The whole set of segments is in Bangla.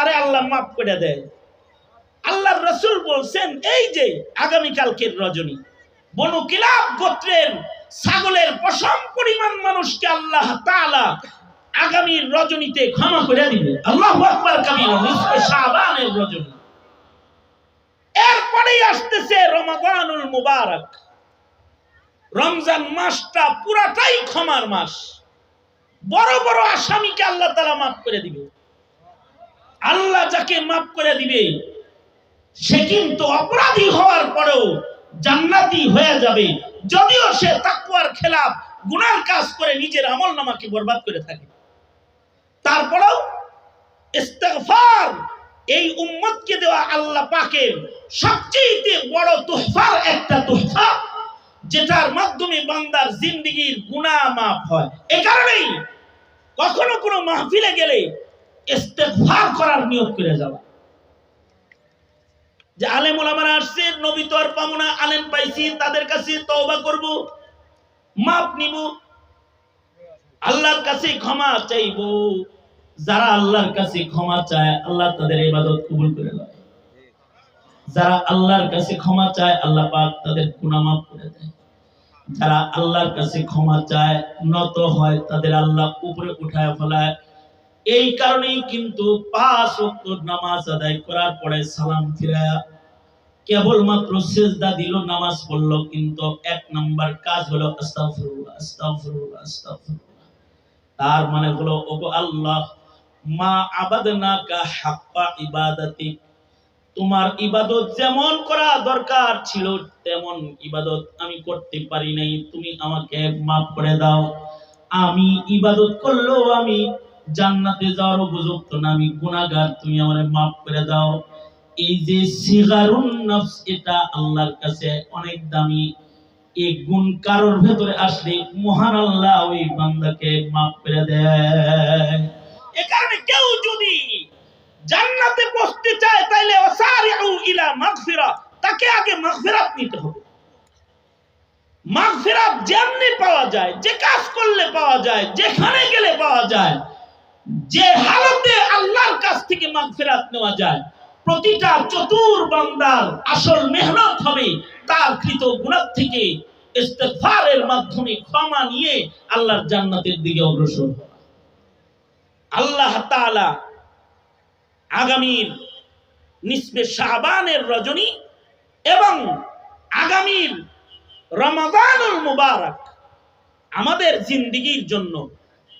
তারে আল্লাহ মাফ করে দেয়। আল্লাহর রাসূল বলছেন এই যে আগামী কালকের রজনী বনু কিলাব গোত্রের ছাগলের পশম পরিমাণ মানুষকে আল্লাহ তাআলা আগামী রজনীতে ক্ষমা করে দিবে। আল্লাহু আকবার কাবীরা। নিসফে শাবানের রজনী। এরপরেই আসতেছে রমাদানুল মুবারক। রমজান মাসটা পুরাটাই ক্ষমার মাস। বড় বড় আসামিকে আল্লাহ তাআলা মাফ করে দিবে। আল্লাহ যাকে মাফ করে দিবে সে কিন্তু অপরাধী হওয়ার পরেও জান্নাতি হয়ে যাবে, যদিও সে তাকওয়ার খেলাফ গুনার কাজ করে নিজের আমলনামাকে বরবাদ করে থাকে। তারপরেও ইস্তিগফার এই উম্মতকে দেওয়া আল্লাহ পাকের সবচেয়ে বড় তোহফার একটা তোহফা, যেটার মাধ্যমে বান্দার জিন্দেগীর গুনাহ মাফ হয়। এই কারণেই কখনো কোনো মাহফিলে গেলে ইস্তিগফার করার নিয়ত করে যাওয়া। যে আলেম ওলামারা আসছে, নবী তো আর পাবো না, আলেম পাইছি, তাদের কাছে তওবা করব, মাপ নিব, আল্লাহর কাছে ক্ষমা চাইব। যারা আল্লাহর কাছে ক্ষমা চায় আল্লাহ তাদের ইবাদত কবুল করে নেয়। যারা আল্লাহর কাছে ক্ষমা চায় আল্লাহ পাক তাদের গুনাহ মাফ করে দেয়। যারা আল্লাহর কাছে ক্ষমা চায় নত হয় তাদের আল্লাহ উপরে উঠায় ফেলায়। এই কারণেই কিন্তু 5 ওয়াক্ত নামাজ আদায় করার পরে সালাম ফিরায়া কেবলমাত্র সিজদা দিল, নামাজ পড়লো, কিন্তু 1 নাম্বার কাজ হলো আস্তাগফিরুল্লাহ আস্তাগফিরুল্লাহ আস্তাগফিরুল্লাহ। তার মানে হলো ওগো আল্লাহ, মা আবাদনাকা হাক্কা ইবাদাতি, তোমার ইবাদত যেমন করা দরকার ছিল তেমন ইবাদত আমি করতে পারি নাই, তুমি আমাকে মাফ করে দাও। আমি ইবাদত করলেও আমি জান্নাতে যাওয়ার উপযুক্ত না, আমি গুনাহগার, তুমি আমারে মাফ করে দাও। এই যে সিগারুন নফস, এটা আল্লাহর কাছে অনেক দামি। এই গুণ কারোর ভেতরে আসলে মহান আল্লাহ ওই বান্দাকে মাফ করে দেয়। এই কারণে কেউ যদি জান্নাতে পৌঁছতে চায় তাইলে ওয়াসারিউ ইলা মাগফিরা, তাকে আগে মাগফিরাত নিতে হবে। মাগফিরাত যেমনি পাওয়া যায়, যে কাজ করলে পাওয়া যায়, যেখানে গেলে পাওয়া যায়, যে হালতে আল্লাহর কাছ থেকে মাগফিরাত নেওয়া যায়, প্রতিটা চতুর বান্দার আসল মেহনত হবে তার কৃত গুনাহ থেকে ইস্তিগফারের মাধ্যমে ক্ষমা নিয়ে আল্লাহর জান্নাতের দিকে অগ্রসর হওয়া। আল্লাহ তাআলা আগামীর নিসফে শাবানের রজনী এবং আগামীর রমাদানুল মুবারক আমাদের জিন্দেগীর জন্য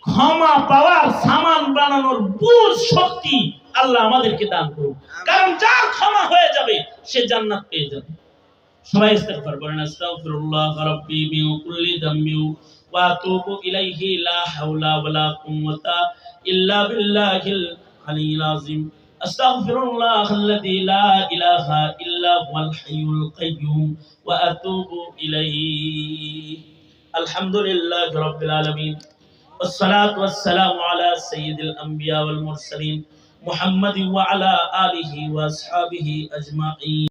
ক্ষমা পাওয়ার সামান বানানোর বুঝ শক্তি আল্লাহ আমাদেরকে দান করুন। কারণ যার ক্ষমা হয়ে যাবে সে জান্নাত পেয়ে যাবে। সবাই ইস্তিগফার করেন। আস্তাগফিরুল্লাহ রাব্বি মিন কুল্লি যামবি ওয়া আতুবু ইলাইহি লা হাওলা ওয়ালা কুওয়াতা ইল্লা বিল্লাহিল আলিয়্যিল আযীম। আস্তাগফিরুল্লাহাল্লাযী লা ইলাহা ইল্লা হুয়াল হাইয়ুল কাইয়্যুম ওয়া আতুবু ইলাইহি। আলহামদুলিল্লাহি রাব্বিল আলামিন। والصلاة والسلام على سيد الأنبياء والمرسلين محمد وعلى آله وأصحابه أجمعين.